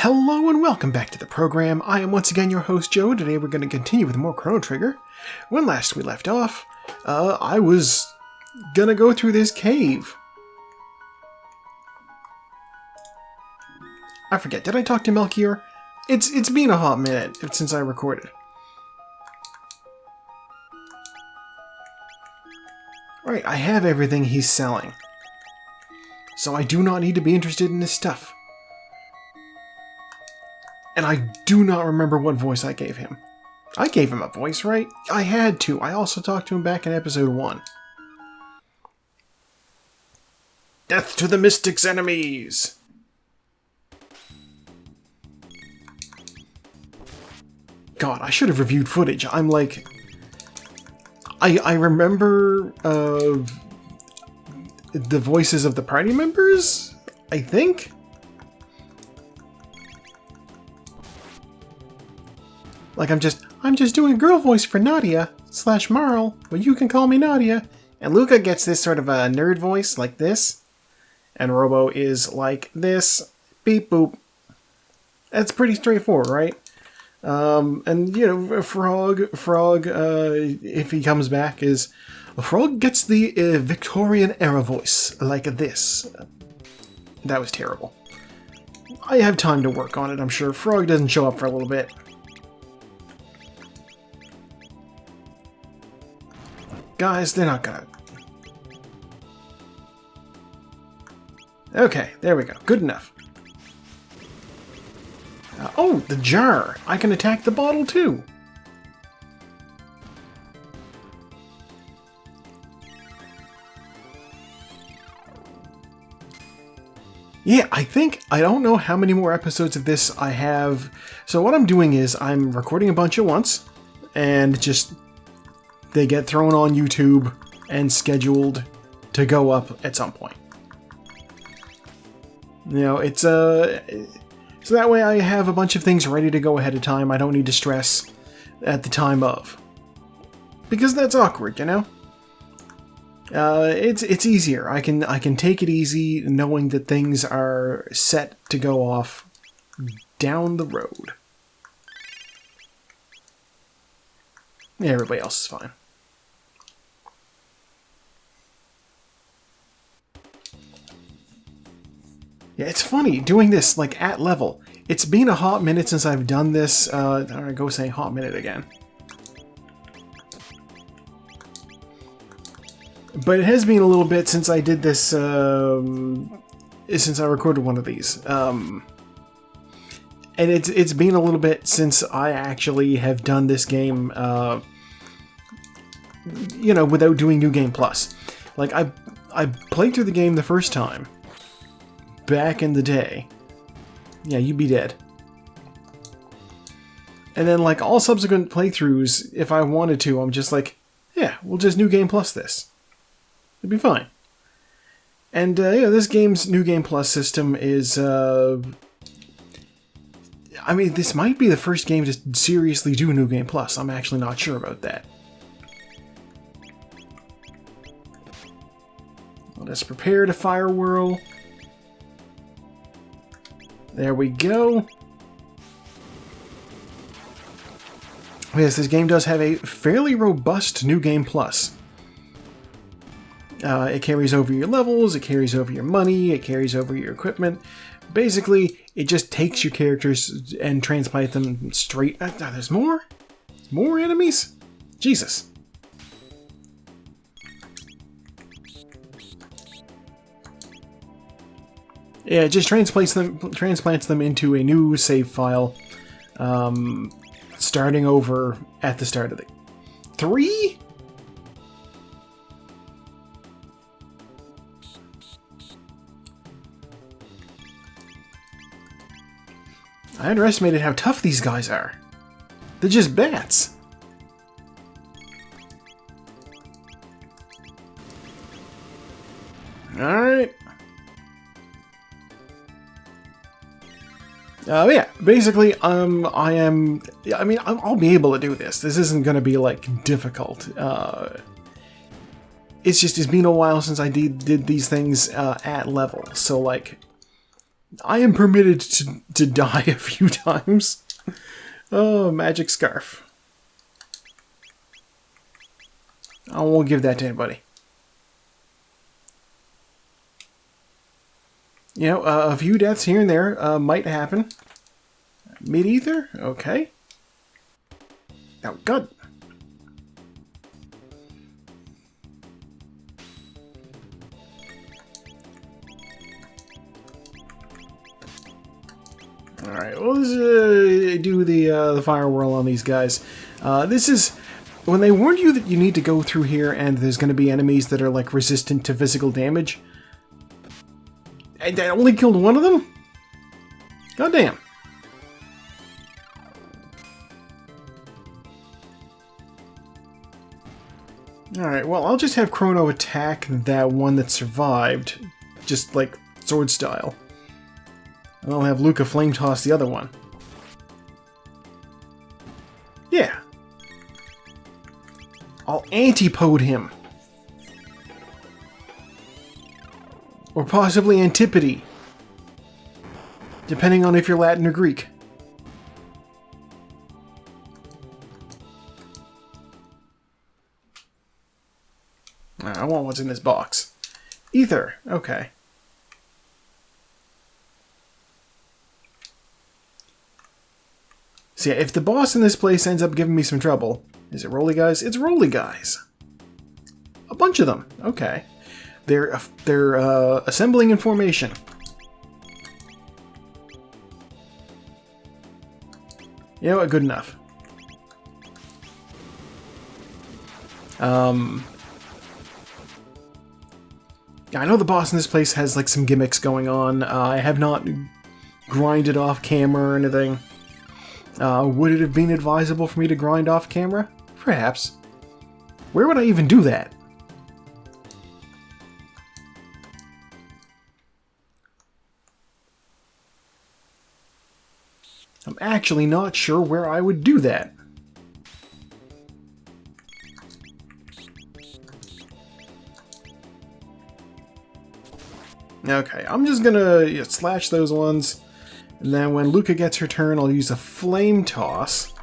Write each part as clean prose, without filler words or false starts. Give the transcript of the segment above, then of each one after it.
Hello and welcome back to the program. I am once again your host Joe. Today we're going to continue with more Chrono Trigger. When last we left off, I was gonna go through this cave. I forget, did I talk to Melchior? It's been a hot minute since I recorded. Alright, I have everything he's selling. So I do not need to be interested in his stuff. And I do not remember what voice I gave him. I gave him a voice, right? I had to. I also talked to him back in episode 1. Death to the Mystic's enemies! God, I should have reviewed footage. I'm like... I remember the voices of the party members, I think? Like I'm just doing a girl voice for Nadia / Marl, but you can call me Nadia. And Luca gets this sort of a nerd voice like this. And Robo is like this. Beep boop. That's pretty straightforward, right? And you know, Frog, if he comes back, is Frog gets the Victorian era voice like this. That was terrible. I have time to work on it, I'm sure. Frog doesn't show up for a little bit. Guys, they're not gonna... Okay, there we go. Good enough. Oh, the jar! I can attack the bottle too! Yeah, I don't know how many more episodes of this I have. So what I'm doing is I'm recording a bunch at once, and just... they get thrown on YouTube and scheduled to go up at some point. You know, it's so that way I have a bunch of things ready to go ahead of time. I don't need to stress at the time of. Because that's awkward, you know? It's easier. I can take it easy knowing that things are set to go off down the road. Yeah, everybody else is fine. Yeah, it's funny doing this like at level. It's been a hot minute since I've done this. I'm gonna go say hot minute again. But it has been a little bit since I did this, since I recorded one of these. And it's been a little bit since I actually have done this game, you know, without doing New Game Plus. Like, I played through the game the first time. Back in the day. Yeah, you'd be dead. And then, like, all subsequent playthroughs, if I wanted to, I'm just like, yeah, we'll just New Game Plus this. It'd be fine. And, yeah, this game's New Game Plus system is, I mean, this might be the first game to seriously do New Game Plus. I'm actually not sure about that. Let us prepare to fire whirl. There we go. Yes, this game does have a fairly robust New Game Plus. It carries over your levels, it carries over your money, it carries over your equipment. Basically, it just takes your characters and transplants them straight... there's more? More enemies? Jesus. Yeah, it just transplants them into a new save file, starting over at the start of the... 3? I underestimated how tough these guys are. They're just bats. Alright. Yeah, basically, I mean, I'll be able to do this. This isn't going to be, like, difficult. It's been a while since I did these things at level, so, like, I am permitted to die a few times. Oh, magic scarf. I won't give that to anybody. You know, a few deaths here and there might happen. Mid-ether? Okay. Oh, God. Alright, well, let's do the fire whirl on these guys. This is... When they warned you that you need to go through here and there's going to be enemies that are, like, resistant to physical damage... And I only killed one of them? God damn. Alright, well, I'll just have Chrono attack that one that survived. Just, like, sword style. And I'll have Luca flame toss the other one. Yeah. I'll antipode him. Or possibly antipody. Depending on if you're Latin or Greek. I want what's in this box. Ether. Okay. So yeah, if the boss in this place ends up giving me some trouble... Is it Rolly Guys? It's Rolly Guys. A bunch of them. Okay. They're assembling in formation. You know what? Good enough. I know the boss in this place has like some gimmicks going on. I have not grinded off camera or anything. Would it have been advisable for me to grind off camera? Perhaps. Where would I even do that? I'm actually not sure where I would do that. Okay, I'm just gonna slash those ones, and then when Luca gets her turn, I'll use a flame toss.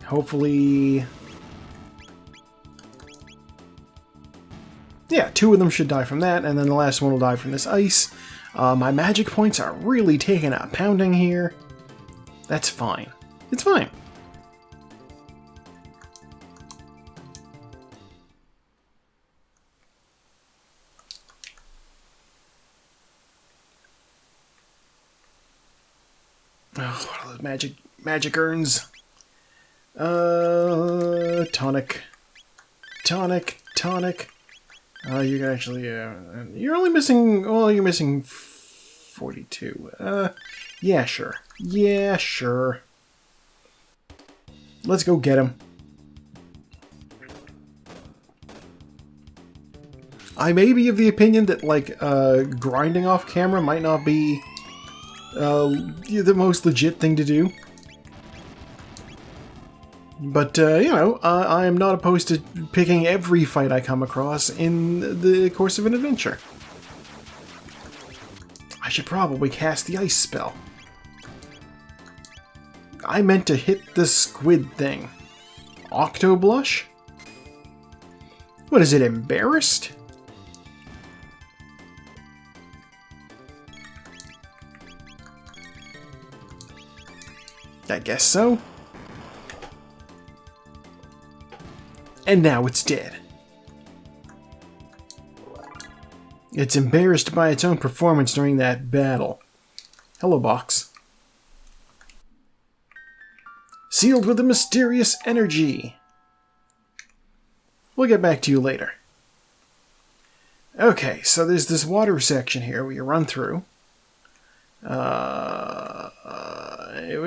Hopefully... Yeah, 2 of them should die from that, and then the last one will die from this ice. My magic points are really taking a pounding here. That's fine. It's fine. Oh, what are those magic urns? Tonic. You're actually, you're only missing, well, you're missing 42. Yeah, sure. Yeah, sure. Let's go get him. I may be of the opinion that, like, grinding off camera might not be the most legit thing to do. But, you know, I am not opposed to picking every fight I come across in the course of an adventure. I should probably cast the ice spell. I meant to hit the squid thing. Octoblush? What is it, embarrassed? I guess so. And now it's dead. It's embarrassed by its own performance during that battle. Hello, box. Sealed with a mysterious energy. We'll get back to you later. Okay, so there's this water section here where you run through. We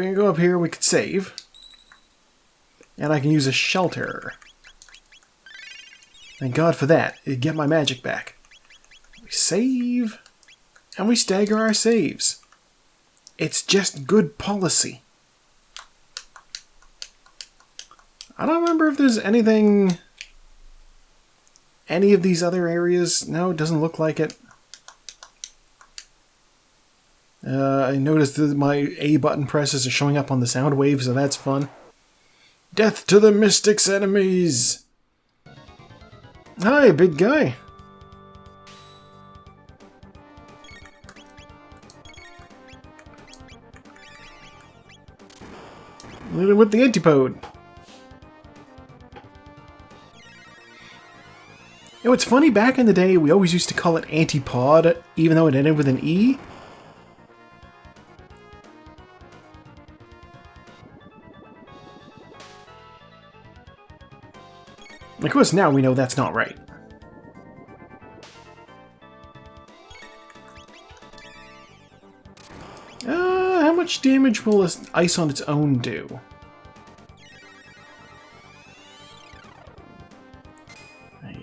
can go up here, we could save. And I can use a shelter. Thank God for that. It'd get my magic back. We save, and we stagger our saves. It's just good policy. I don't remember if there's anything... Any of these other areas? No, it doesn't look like it. I noticed that my A button presses are showing up on the sound wave, so that's fun. Death to the Mystics enemies! Hi, big guy. With the antipode. You know, it's funny, back in the day, we always used to call it antipod, even though it ended with an E. Of course, now we know that's not right. How much damage will ice on its own do?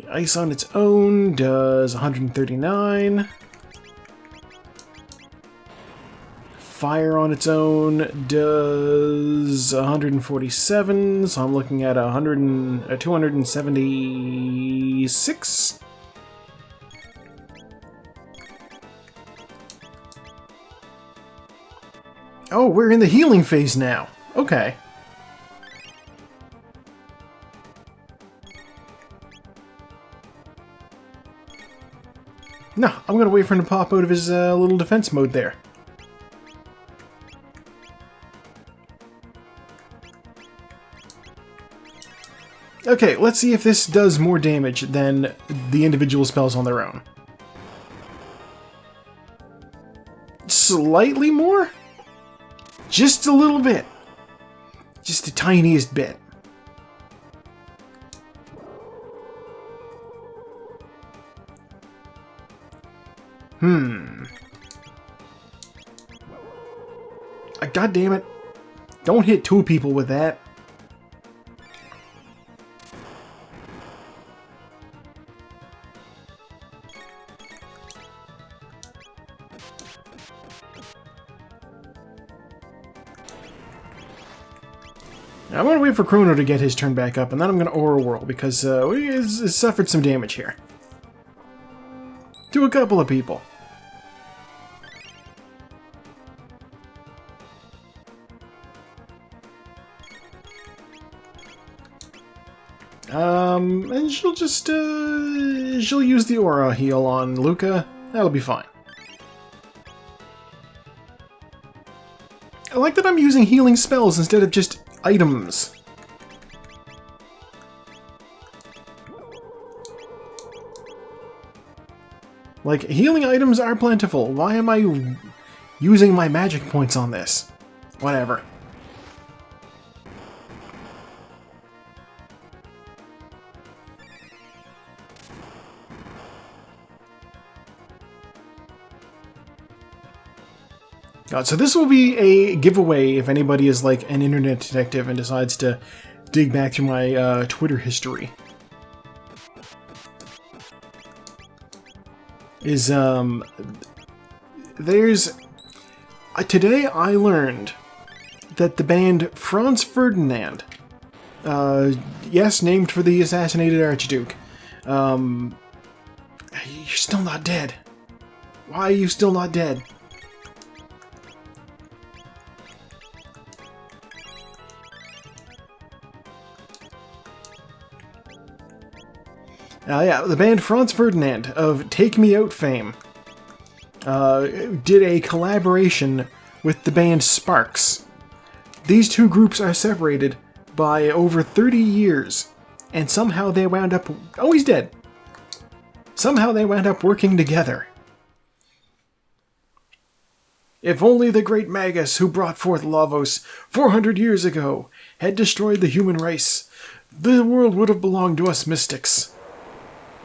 Ice on its own does 139. Fire on its own does 147, so I'm looking at 276. Oh, we're in the healing phase now. Okay. No, I'm gonna wait for him to pop out of his little defense mode there. Okay, let's see if this does more damage than the individual spells on their own. Slightly more? Just a little bit. Just the tiniest bit. God damn it. Don't hit two people with that. I'm going to wait for Chrono to get his turn back up, and then I'm going to Aura Whirl, because he's suffered some damage here. To a couple of people. And she'll just, she'll use the Aura heal on Luca. That'll be fine. I like that I'm using healing spells instead of just items. Like, healing items are plentiful. Why am I using my magic points on this? Whatever. God, so this will be a giveaway if anybody is like an internet detective and decides to dig back through my Twitter history. Today I learned that the band Franz Ferdinand, yes, named for the assassinated Archduke, you're still not dead. Why are you still not dead? Yeah, the band Franz Ferdinand of Take Me Out fame did a collaboration with the band Sparks. These two groups are separated by over 30 years, and somehow they wound up... Oh, he's dead! Somehow they wound up working together. If only the great Magus who brought forth Lavos 400 years ago had destroyed the human race, the world would have belonged to us mystics.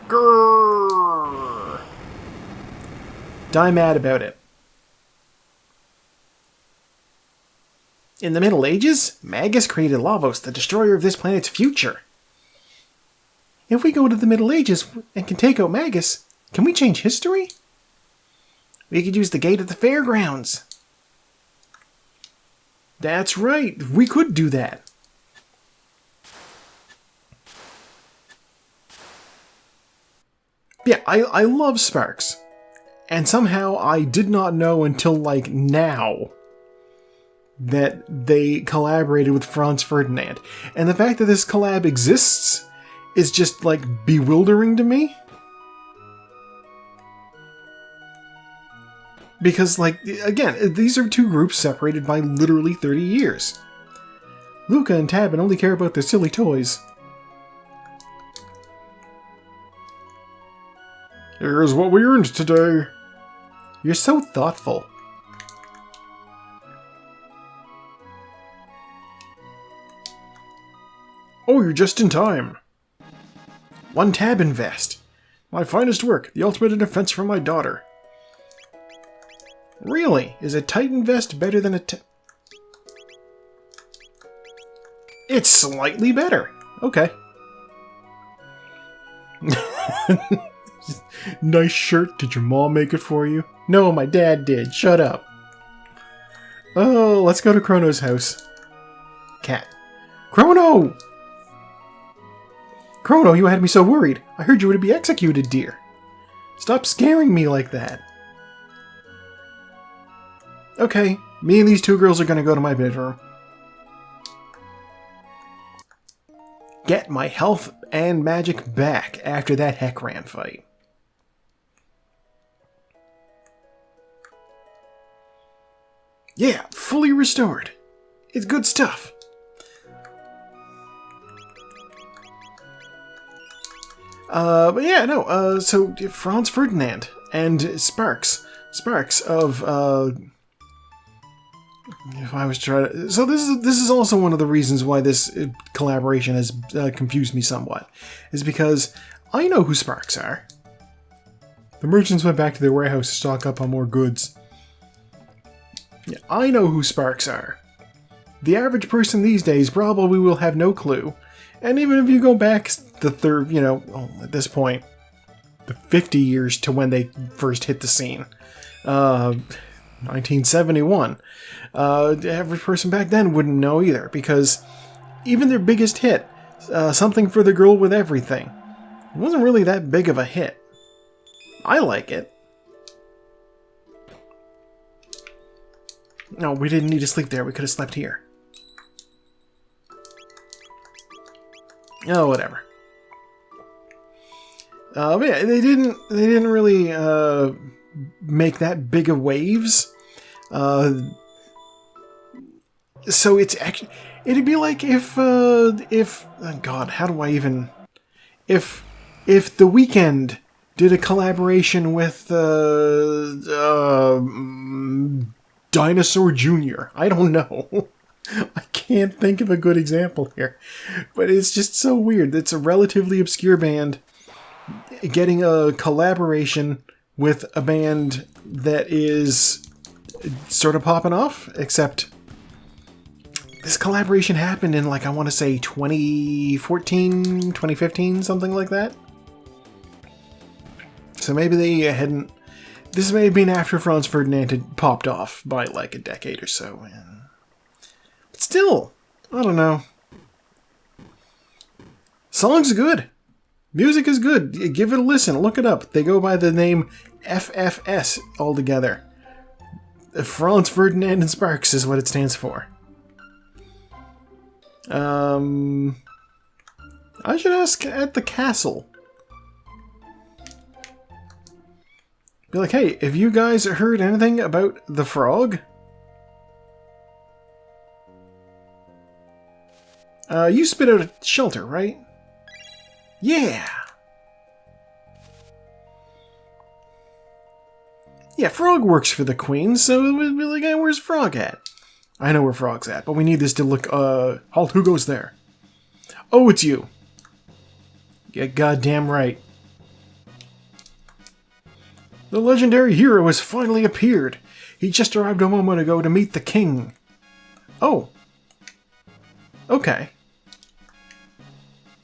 Grrr. Die mad about it. In the Middle Ages, Magus created Lavos, the destroyer of this planet's future. If we go to the Middle Ages and can take out Magus, can we change history? We could use the gate at the fairgrounds. That's right, we could do that. Yeah, I love Sparks. And somehow I did not know until, like, now that they collaborated with Franz Ferdinand. And the fact that this collab exists is just, like, bewildering to me. Because, like, again, these are two groups separated by literally 30 years. Luca and Tabin only care about their silly toys. Here's what we earned today. You're so thoughtful. Oh, you're just in time. 1 Tabin vest. My finest work, the ultimate in defense for my daughter. Really? Is a Titan vest better than a It's slightly better. Okay. Nice shirt. Did your mom make it for you? No, my dad did. Shut up. Oh, let's go to Chrono's house. Cat. Chrono! Chrono, you had me so worried. I heard you were to be executed, dear. Stop scaring me like that. Okay, me and these two girls are gonna go to my bedroom. Get my health and magic back after that Heckran fight. Yeah, fully restored. It's good stuff. But yeah, no, so Franz Ferdinand and Sparks of, if I was trying to... So this is also one of the reasons why this collaboration has confused me somewhat. Is because I know who Sparks are. The merchants went back to their warehouse to stock up on more goods. Yeah, I know who Sparks are. The average person these days probably will have no clue. And even if you go back the third, at this point, the 50 years to when they first hit the scene. 1971. Every person back then wouldn't know either, because even their biggest hit, Something for the Girl with Everything, it wasn't really that big of a hit. I like it. No, we didn't need to sleep there. We could have slept here. Oh, whatever. But yeah, they didn't really make that big of waves. So it's actually, it'd be like if oh God, how do I even, if The Weeknd did a collaboration with Dinosaur Jr. I don't know. I can't think of a good example here, but it's just so weird. It's a relatively obscure band getting a collaboration with a band that is sort of popping off, except this collaboration happened in, like, I want to say 2014, 2015, something like that. So maybe they hadn't... This may have been after Franz Ferdinand had popped off by, like, a decade or so. But still, I don't know. Song's good. Music is good. Give it a listen. Look it up. They go by the name FFS altogether. Franz Ferdinand and Sparks is what it stands for. I should ask at the castle. Be like, hey, have you guys heard anything about the frog? You spit out a shelter, right? Yeah! Yeah, Frog works for the Queen, so it would be like, hey, where's Frog at? I know where Frog's at, but we need this to look, halt, who goes there? Oh, it's you! Yeah, goddamn right. The legendary hero has finally appeared. He just arrived a moment ago to meet the king. Oh. Okay.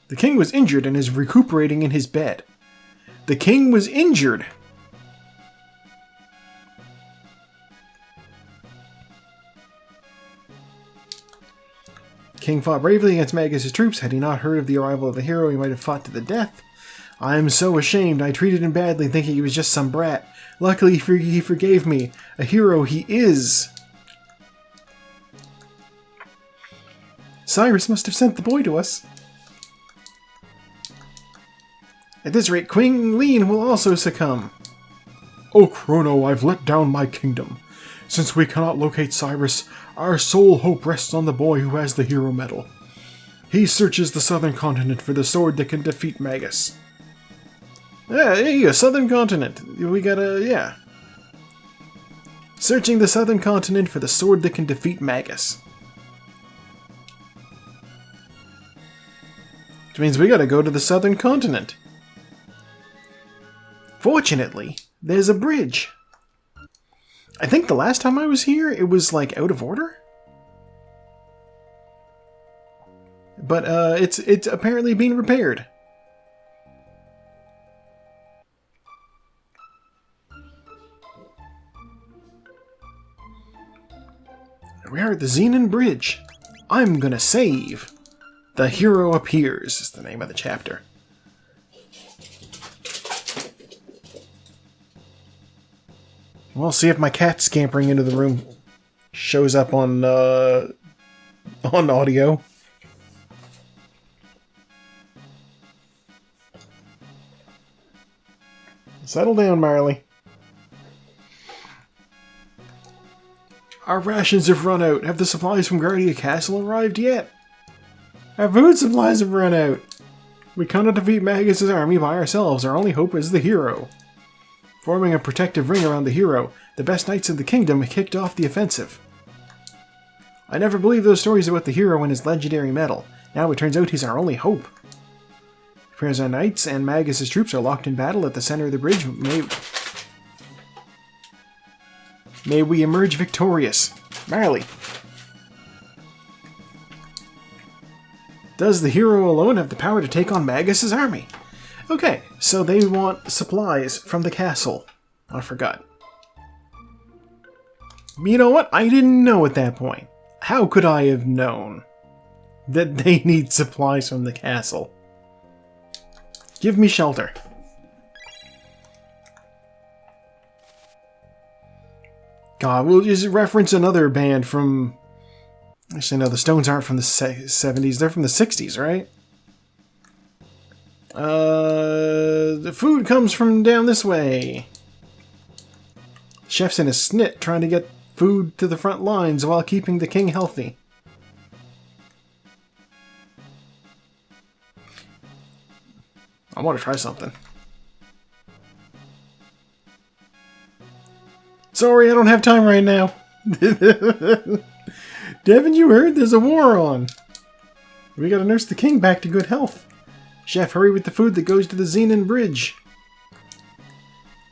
The king was injured and is recuperating in his bed. The king was injured. The king fought bravely against Magus' troops. Had he not heard of the arrival of the hero, he might have fought to the death. I'm so ashamed. I treated him badly thinking he was just some brat. Luckily, he forgave me. A hero he is. Cyrus must have sent the boy to us. At this rate, Queen Lean will also succumb. O Chrono, I've let down my kingdom. Since we cannot locate Cyrus, our sole hope rests on the boy who has the hero medal. He searches the southern continent for the sword that can defeat Magus. Yeah, there you go, southern continent. We gotta, yeah. Searching the southern continent for the sword that can defeat Magus. Which means we gotta go to the southern continent. Fortunately, there's a bridge. I think the last time I was here, it was like out of order. But it's apparently being repaired. We are at the Xenon Bridge. I'm gonna save. The Hero Appears is the name of the chapter. We'll see if my cat scampering into the room shows up on audio. Settle down, Marley. Our rations have run out. Have the supplies from Guardia Castle arrived yet? Our food supplies have run out. We cannot defeat Magus' army by ourselves. Our only hope is the hero. Forming a protective ring around the hero, the best knights of the kingdom kicked off the offensive. I never believed those stories about the hero and his legendary medal. Now it turns out he's our only hope. Present knights and Magus' troops are locked in battle at the center of the bridge. May we emerge victorious. Marley. Does the hero alone have the power to take on Magus' army? Okay, so they want supplies from the castle. I forgot. You know what? I didn't know at that point. How could I have known that they need supplies from the castle? Give me shelter. God, we'll just reference another band from... Actually, no, the Stones aren't from the 70s. They're from the 60s, right? The food comes from down this way. Chef's in a snit trying to get food to the front lines while keeping the king healthy. I want to try something. Sorry, I don't have time right now. Devin, you heard? There's a war on. We gotta nurse the king back to good health. Chef, hurry with the food that goes to the Xenon Bridge.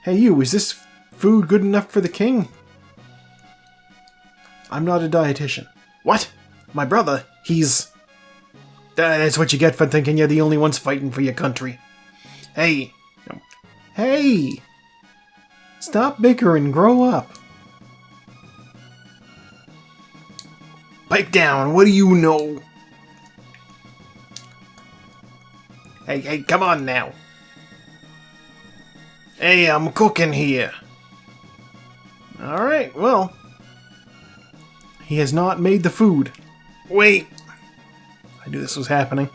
Hey you, is this food good enough for the king? I'm not a dietitian. What? My brother, he's... That's what you get for thinking you're the only ones fighting for your country. Hey. Hey! Stop bickering, grow up. Pipe down, what do you know? Hey, come on now. Hey, I'm cooking here. Alright, well. He has not made the food. Wait! I knew this was happening.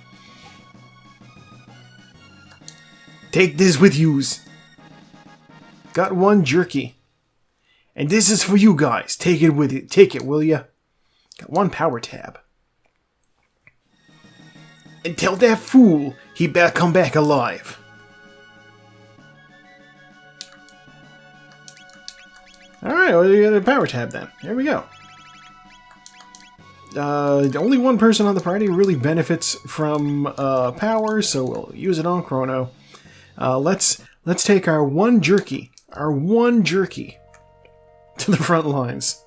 Take this with yous. Got one jerky. And this is for you guys. Take it with you. Take it, will ya? Got one power tab. And tell that fool he better come back alive. Alright, well, you got a power tab then. Here we go. Only one person on the party really benefits from power, so we'll use it on Chrono. Let's take our one jerky to the front lines.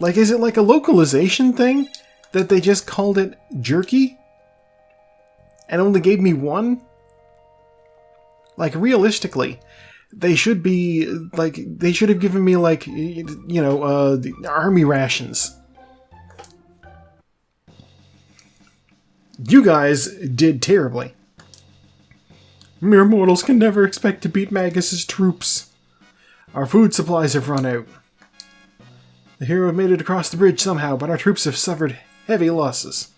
Like, is it like a localization thing that they just called it jerky and only gave me one? Like, realistically, they should be like, they should have given me, like, you know, the army rations. You guys did terribly. Mere mortals can never expect to beat Magus's troops. Our food supplies have run out. The hero made it across the bridge somehow, but our troops have suffered heavy losses.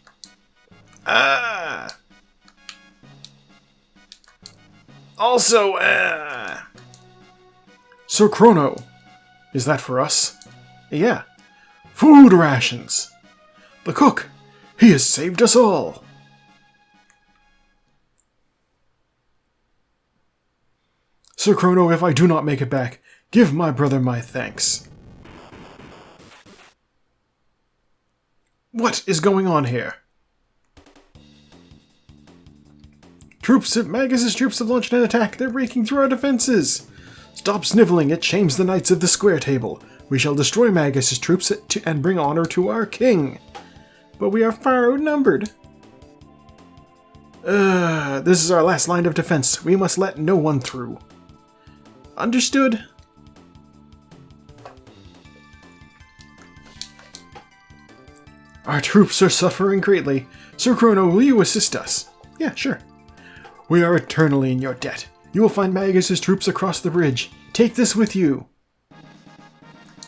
Ah! Also, Sir Chrono, is that for us? Yeah. Food rations! The cook, he has saved us all! Sir Chrono, if I do not make it back, give my brother my thanks. What is going on here? Magus's troops have launched an attack. They're breaking through our defenses. Stop sniveling. It shames the knights of the square table. We shall destroy Magus's troops and bring honor to our king. But we are far outnumbered. This is our last line of defense. We must let no one through. Understood. Our troops are suffering greatly. Sir Chrono, will you assist us? Yeah, sure. We are eternally in your debt. You will find Magus's troops across the bridge. Take this with you.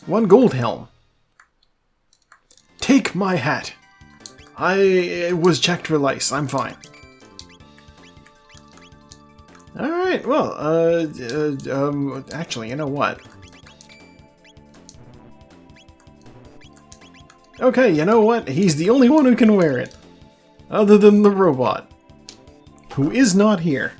1 gold helm. Take my hat. I was checked for lice. I'm fine. Alright, well, actually, you know what? Okay, you know what? He's the only one who can wear it. Other than the robot. Who is not here.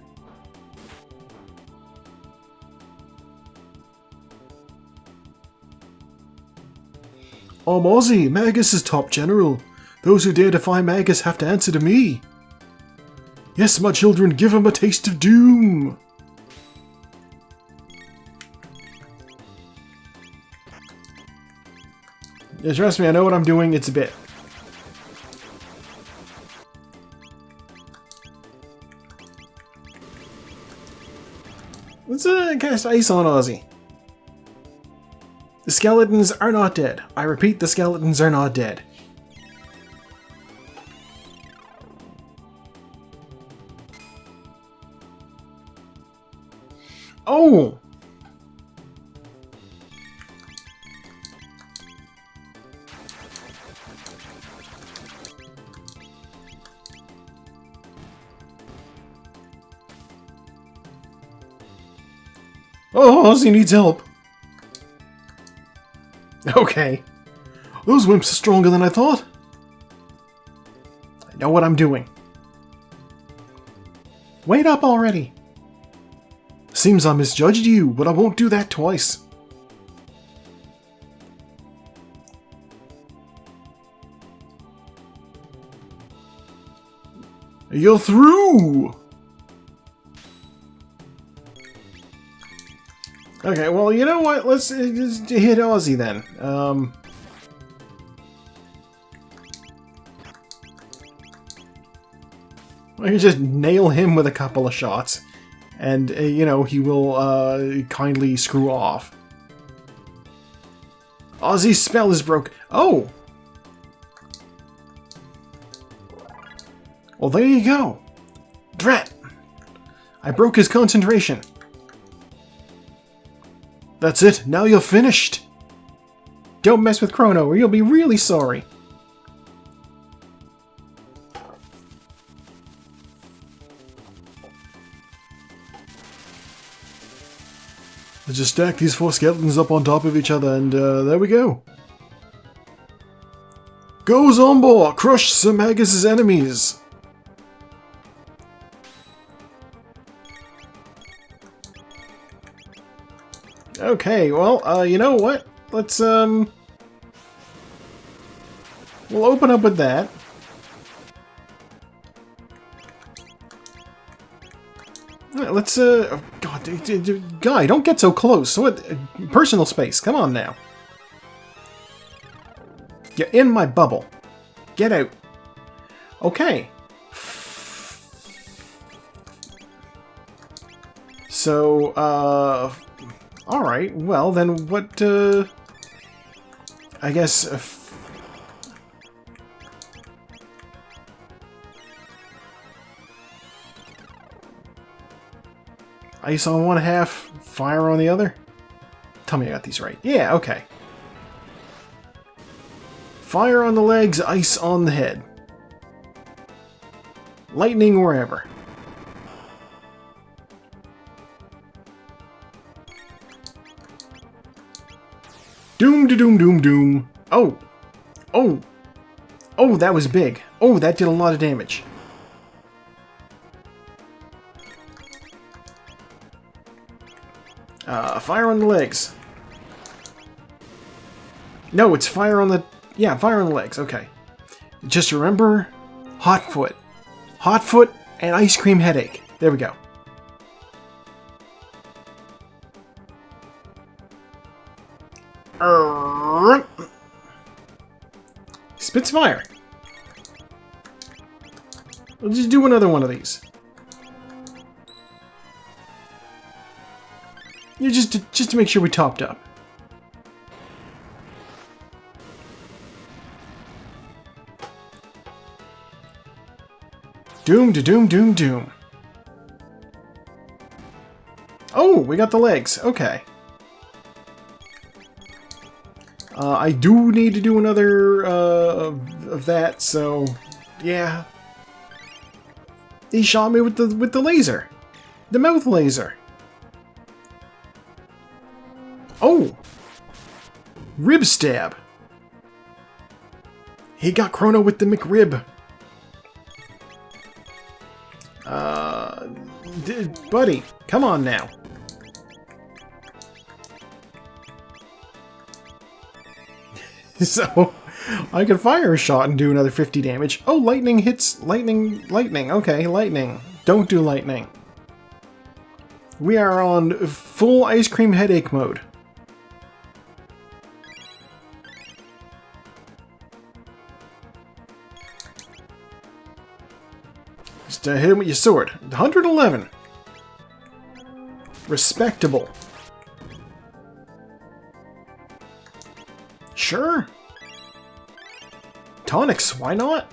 I'm Ozzy, Magus is top general. Those who dare defy Magus have to answer to me. Yes, my children, give him a taste of doom. Yeah, trust me, I know what I'm doing. It's a bit. Let's cast ice on Ozzy. The skeletons are not dead. I repeat, the skeletons are not dead. Oh! Oh, Ozzy needs help. Okay. Those wimps are stronger than I thought. I know what I'm doing. Wait up already. Seems I misjudged you, but I won't do that twice. You're through! Okay, well, you know what? Let's just hit Ozzy then. I can just nail him with a couple of shots, and, you know, he will kindly screw off. Ozzy's spell is broke. Oh! Well, there you go. Drat! I broke his concentration. That's it, now you're finished! Don't mess with Chrono or you'll be really sorry. Let's just stack these 4 skeletons up on top of each other and there we go. Go Zombo! Crush Sir Magus' enemies! Okay, well, you know what? Let's, we'll open up with that. Let's, oh God, Guy, don't get so close. What? Personal space, come on now. You're in my bubble. Get out. Okay. So, alright, well then what, I guess, Ice on one half, fire on the other. Tell me I got these right. Yeah, okay. Fire on the legs, ice on the head. Lightning wherever. Doom to doom doom doom. Oh! Oh! Oh, that was big. Oh, that did a lot of damage. Fire on the legs. No, it's fire on the... Yeah, fire on the legs. Okay. Just remember, hot foot. Hot foot and ice cream headache. There we go. Spits fire. We'll just do another one of these. Yeah, just to make sure we topped up. Doom to doom doom doom. Oh, we got the legs. Okay. I do need to do another of that, so yeah. He shot me with the laser, the mouth laser. Oh, rib stab. He got Chrono with the McRib. Buddy, come on now. So, I can fire a shot and do another 50 damage. Oh, lightning hits... Lightning... Okay, lightning. Don't do lightning. We are on full ice cream headache mode. Just hit him with your sword. 111. Respectable. Sure. Tonics, why not?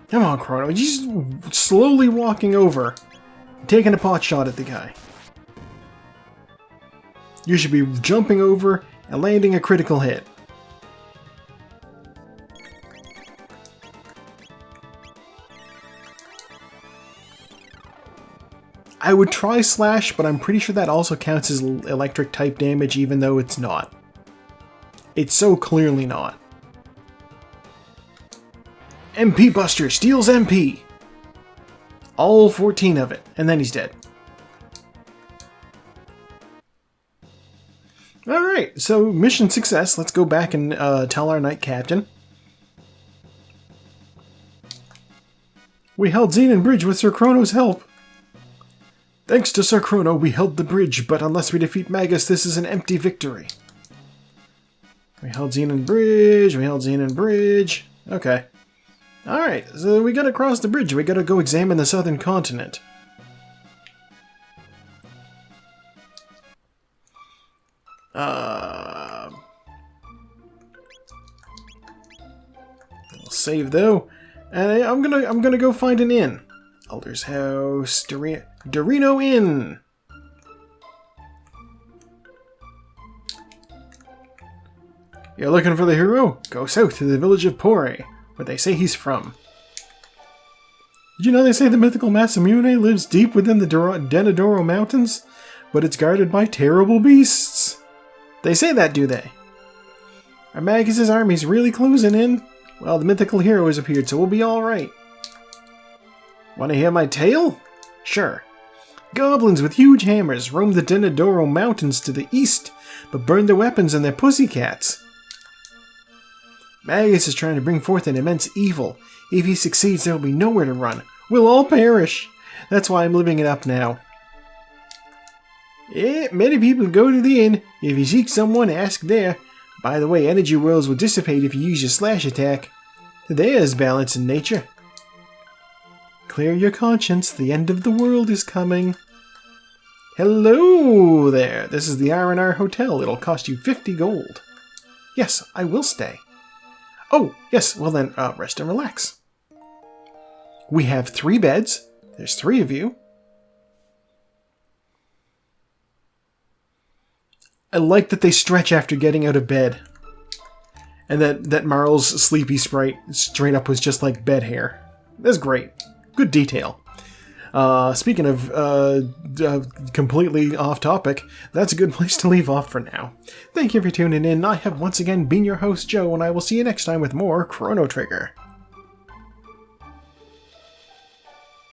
Come on, Chrono. He's just slowly walking over, taking a pot shot at the guy. You should be jumping over and landing a critical hit. I would try Slash, but I'm pretty sure that also counts as electric type damage, even though it's not. It's so clearly not. MP Buster steals MP! All 14 of it, and then he's dead. Alright, so mission success. Let's go back and tell our Knight Captain. We held Xenon Bridge with Sir Chrono's help. Thanks to Sir Chrono, we held the bridge, but unless we defeat Magus, this is an empty victory. We held Xenon Bridge, we held Xenon Bridge. Okay. Alright, so we gotta cross the bridge. We gotta go examine the southern continent. I'll save though. And I'm gonna go find an inn. Elder's House, Dorino Inn. You're looking for the hero? Go south to the village of Pore, where they say he's from. Did you know they say the mythical Masamune lives deep within the Denadoro Mountains, but it's guarded by terrible beasts? They say that, do they? Are Magus's armies really closing in? Well, the mythical hero has appeared, so we'll be alright. Want to hear my tale? Sure. Goblins with huge hammers roam the Denadoro Mountains to the east, but burn their weapons and their pussycats. Magus is trying to bring forth an immense evil. If he succeeds, there will be nowhere to run. We'll all perish. That's why I'm living it up now. Yeah, many people go to the inn. If you seek someone, ask there. By the way, energy whirls will dissipate if you use your slash attack. There's balance in nature. Clear your conscience, the end of the world is coming. Hello there. This is the R&R Hotel. It'll cost you 50 gold. Yes, I will stay. Oh, yes. Well then, rest and relax. We have 3 beds. There's 3 of you. I like that they stretch after getting out of bed. And that Marl's sleepy sprite straight up was just like bed hair. That's great. Good detail. Speaking of completely off topic, that's a good place to leave off for now. Thank you for tuning in. I have once again been your host, Joe, and I will see you next time with more Chrono Trigger.